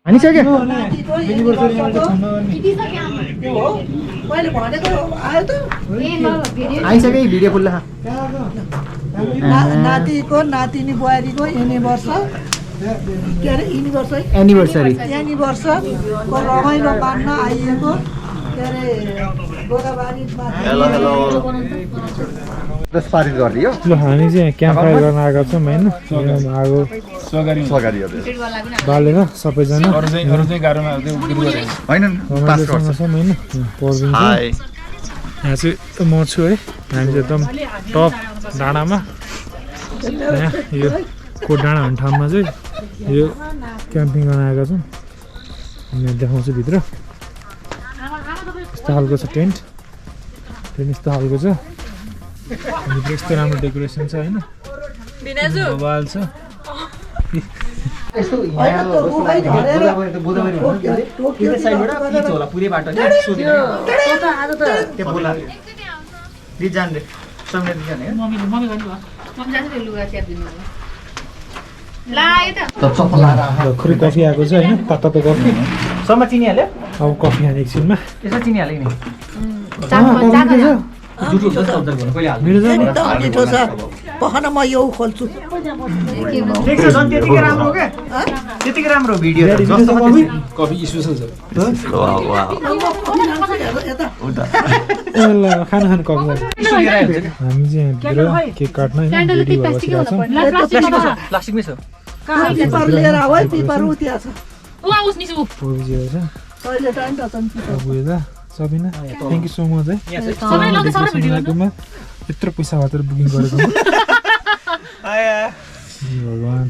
हानिसक्यो आइसक्यो video full नातिको नातिनी बुहारीको एनिभर्सरी एनिभर्सरीको रमाइलो मान्न आइएको के अरे गोदाबारीमा दस पारित गरिदियो ल हामी चाहिँ क्याम्प फायर गर्न आएको छौँ होइन आगो बालेर सबैजना रमाइलोसँग छौँ होइन पर्दिन्छ यहाँ चाहिँ म छु है हामी चाहिँ एकदम टप डाँडामा यहाँ यो कोट डाँडा भन्ने ठाउँमा चाहिँ यो क्याम्पिङ गर्न आएका छौँ यहाँ देखाउँछु भित्र यस्तो खालको छ टेन्ट यस्तो खालको छ भित्र यस्तो राम्रो डेकोरेसन छ होइन मोबाइल छ खै कफी आएको छ होइन तातो कफी सम्म चिनिहाल्यो अब कफी खाने एकछिनमा यसो चिनिहाल्यो नि मिठो छ पखन म यो खोल्छु ठिक छ झन् त्यतिकै राम्रो हो क्या त्यतिकै राम्रो भिडियो कफी स्पेसल छ ल खाना खानु कफी हामी चाहिँ यहाँभित्र केक काट्न रेडी भएर बसिरहेको छौँ प्लास्टिकमै छ पेपर लिएर आऊ है पेपर उ त्यहाँ छ Sabina thank you so much है यत्रो पैसा भएर बुकिङ गरेको भगवान्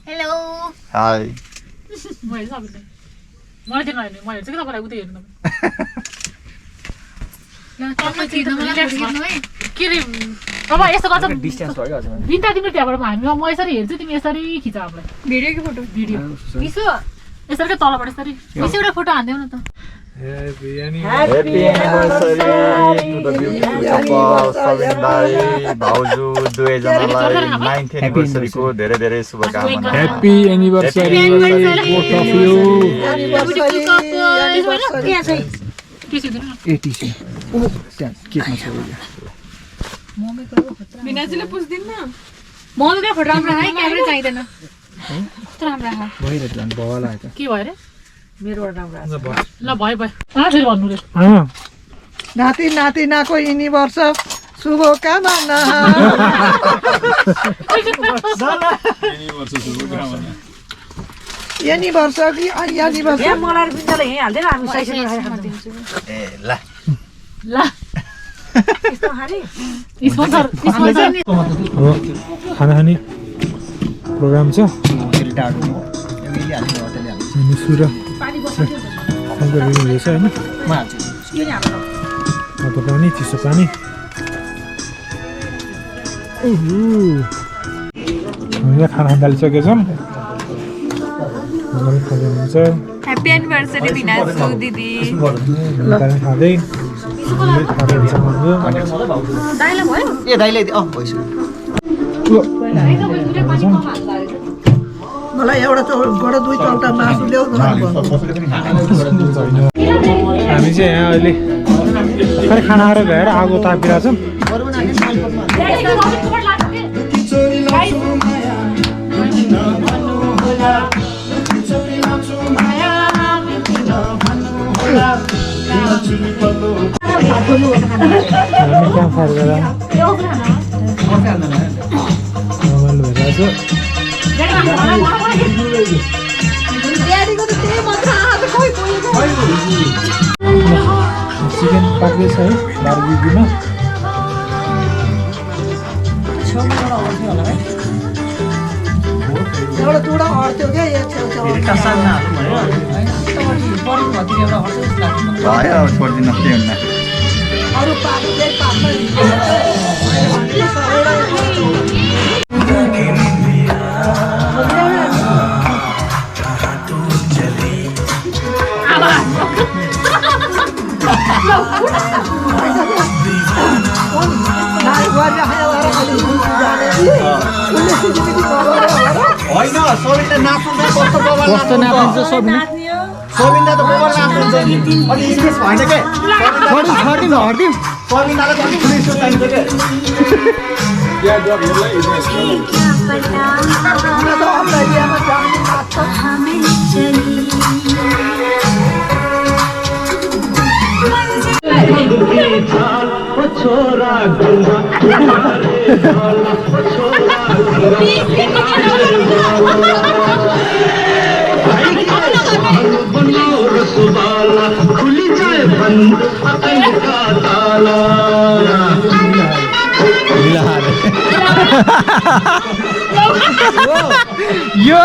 हेलो हाई अब यस्तो गर्छ डिस्टेन्स भयो हजुर बिन्ता तिम्रो त्यहाँबाट हामी म यसरी हेर्छु तिमी यसरी खिच हामीलाई भिडियो कि फोटो भिडियो यसो यसरी तलबाट यसरी एउटा फोटो हान्देऊ न त Happy anniversary to the beautiful couple Sabin दाइ भाउजू दुवैजनालाई 9th anniversary को धेरै धेरै शुभकामना happy anniversary both of you एटिसी ओ त्यहाँ केकमा छ बिनाजीले पुछ्दिन न मम्मीको फोटो राम्रो है क्यामेरा चाहिदैन कस्तो राम्रो आयो भइरहेको झन् भवाला आयो त के भयो रे मेरोबाट राम्रो ल भयो भयो फेरि भन्नु रे नाति नातिनाको एनिभर्सरी शुभकामना एनिभर्सरी एनिभर्सरी मलाई बिन्दाले यही हाल्दैन हामी साइसमा खाइदिन्छु ए ल ल यस्तो खाने स्पोन्सर खाना खाने प्रोग्राम छ सुर शङ्कर हुँदैछ होइन तातो पानी चिसो पानी हामीले खाना थालिसकेका छौँ ह्याप्पी एनिभर्सरी बिनाजु दिदी खाँदै दाइला भयो ए दाइले भइसक्यो मलाई एउटा गोडा दुई चौटा मासु ल्याऊ न हामी चाहिँ यहाँ अहिले खै खाना खाएर भ्याएर आगो तापिरहेको छौँ हामी क्याम्प फायर गरेर रमाइलो भइरहेको चिकन पाक्दैछ है बारबिक्यूमा एउटा टुडा अड्थ्यो क्या यो छेउछाउ भयो छोड्दिन के हुन्न अरू पाक्नु चाहिँ पाक्दैन होइन सबिनले नाच्नु कस्तो बबाल कस्तो नाच्नुहुन्छ सबिना सबिनले त बबाल नाच्नुहुन्छ नि अनि इङ्ग्लिस भएन के हटिदिउँ सबिनालाई पनि पुलिस चाहिन्छ के खुली जाए बंद अकल का ताला यो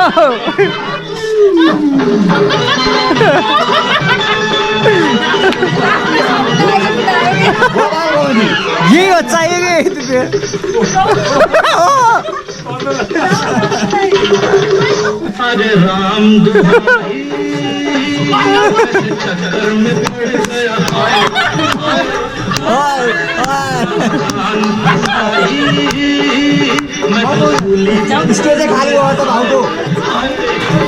यही हो चाहिए अरे राम दुहाई चक्कर में पड़ गया स्टेजै खाली भयो त भाउको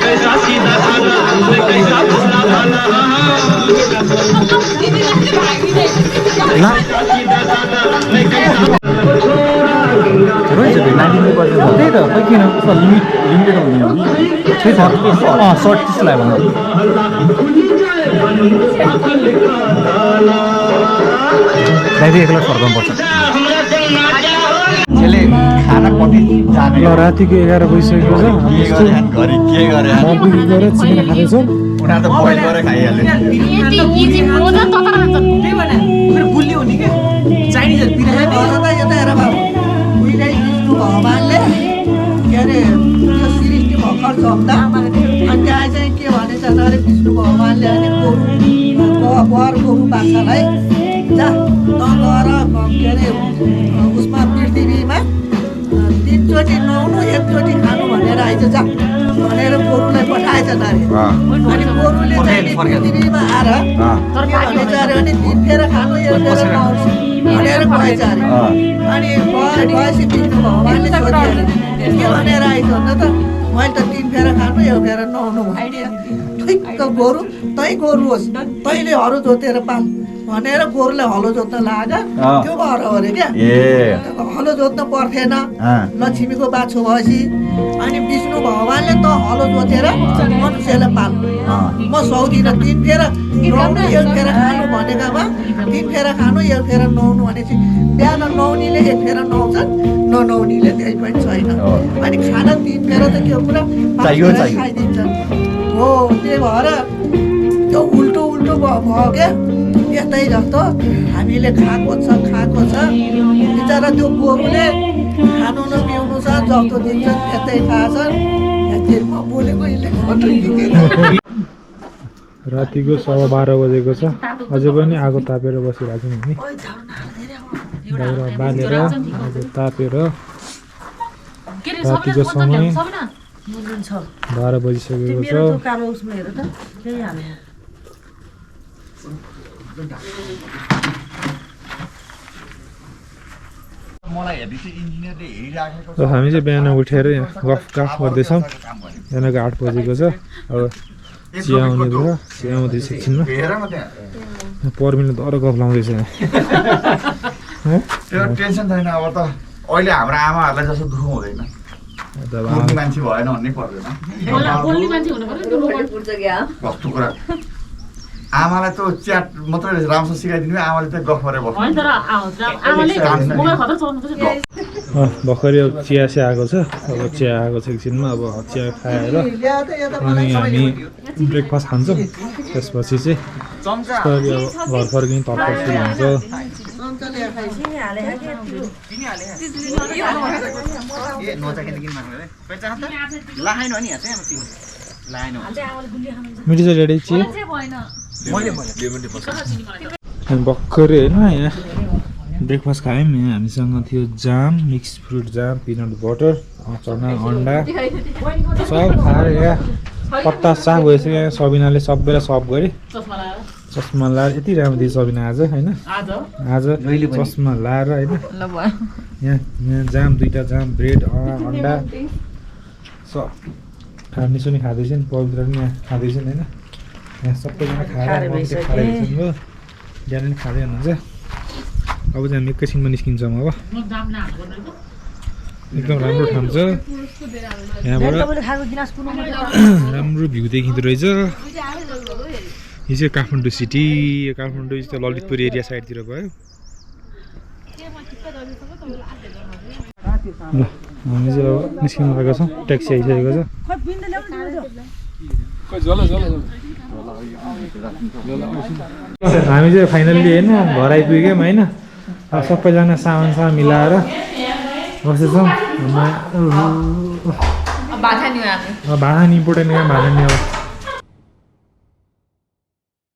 कैसा सीधा साधा कैसा भोला भाला त्यही त खै किन उसमा लिमिटेड हुने हो कि सर्ट त्यस्तो लाग्यो दाइले एक्लै फर्काउनुपर्छ यसले खाना कति जाने ल रातिको 11 बजिसकेको छ के गरे घरि के गरे बाबुकी गएर चिकन खाँदैछौँ उनीहरू त बोइल गरेर खाइहाल्यो गुल्ली हुने क्या चाइनिजहरू पिरायो यो त हेर बाबु उहिले विष्णु भगवान्ले के अरे त्यो सृष्टि भर्खर जम्दा अनि त्यहाँ चाहिँ के भनेछ अरे विष्णु भगवान्ले अनि वर गोरु बाछालाई जा त गएर के अरे उसमा पृथ्वीमा 3 चोटि नुहाउनु 1 चोटि खानु भनेर आइज जा भनेर गोरुलाई पठाएछ अरे अनि गोरुले चाहिँ पृथ्वीमा आएर के भनेछ अरे अनि 3 फेरा खानु 1 फेरा नुहाउँछु भनेर गएछ अरे अनि गएपछि विष्णु भगवान्ले सोध्यो अरे के भनेर आइज भन्दा त मैले त 3 फेरा खानु 1 फेरा नुहाउनु भने ठिक्क गोरु तै गोरु होस् तैले हरो जोतेर पाल भनेर गोरुलाई हलो जोत्न लाग्यो त्यो भएर हो अरे क्या हलो जोत्न पर्थेन लक्ष्मीको बाछो भएपछि अनि विष्णु भगवान्ले त हलो जोतेर मनुष्यलाई पाल म सक्दिनँ 3 फेरा नुहाउनु 1 फेरा खानु भनेकामा 3 फेरा खानु 1 फेरा नुहाउनु भनेपछि बिहान नुहाउनेले 1 फेरा नुहाउँछन् ननुहाउनेले त्यही पनि छैन अनि खाना 3 फेरा त के पुरा खाइदिन्छन् हो त्यही भएर त्यो उल्टो भयो क्या यस्तै जस्तो हामीले खाएको छ बिचरा त्यो गोरुले खानु न पिउनु छ जस्तो दिन्छ त्यस्तै खान्छ म बोलेको रातिको 12:15 बजेको छ अझै पनि आगो तापेर बसिरहेको छौँ नि दाउरा बालेर आगो तापेर रातिको समय 12 बजिसकेको छ हामी चाहिँ बिहान उठेर गफ गर्दैछौँ बिहानको 8 बजेको छ अब चिया आउने भयो चिया आउँदैछ एकछिनमा पर्मिनले दर गफ लाउँदैछ त्यो टेन्सन छैन अब त अहिले हाम्रो आमाहरूलाई जस्तो दुःख हुँदैन मान्छे भएन भन्ने पर्दैन कस्तो कुरा आमालाई त च्याट मात्रै राम्रोसँग सिकाइदिनु आमाले त गफ गरेर बस्छ भर्खरै अब चिया चाहिँ आएको छ अब चिया आएको छ एकछिनमा अब चिया खाएर अनि हामी ब्रेकफास्ट खान्छौँ त्यसपछि चाहिँ अब घर फर्किने तर्फसी हुन्छ मिठो छ रेडी चिया हामी भर्खरै होइन यहाँ ब्रेकफास्ट खायौँ यहाँ हामीसँग थियो जाम mix fruit jam peanut butter चना अन्डा सब खाएर यहाँ 50 साग भइसक्यो यहाँ सबिनाले सबैलाई सर्भ गरे चस्मा लाएर यति राम्रो थियो सबिना आज होइन आज चस्मा लाएर होइन यहाँ जाम 2टा जाम ब्रेड अन्डा सब निसो नि खाँदैछ नि पवित्र पनि यहाँ खाँदैछ नि होइन यहाँ सबैजना खाएर खाँदैछौँ बिहान पनि खाँदै हुनुहुन्छ अब चाहिँ हामी एकैछिनमा निस्किन्छौँ अब एकदम राम्रो ठाउँ छ यहाँबाट राम्रो भ्यू देखिँदो रहेछ यो चाहिँ काठमाडौँ सिटी यो काठमाडौँ चाहिँ ललितपुर एरिया साइडतिर भयो ल हामी चाहिँ अब निस्किनु लागेको छौँ ट्याक्सी आइसकेको छ हामी चाहिँ फाइनल्ली होइन घर आइपुग्यौँ होइन सबैजना सामान मिलाएर बसेछौँ भाडा नि इम्पोर्टेन्ट यहाँ भाडा नि अब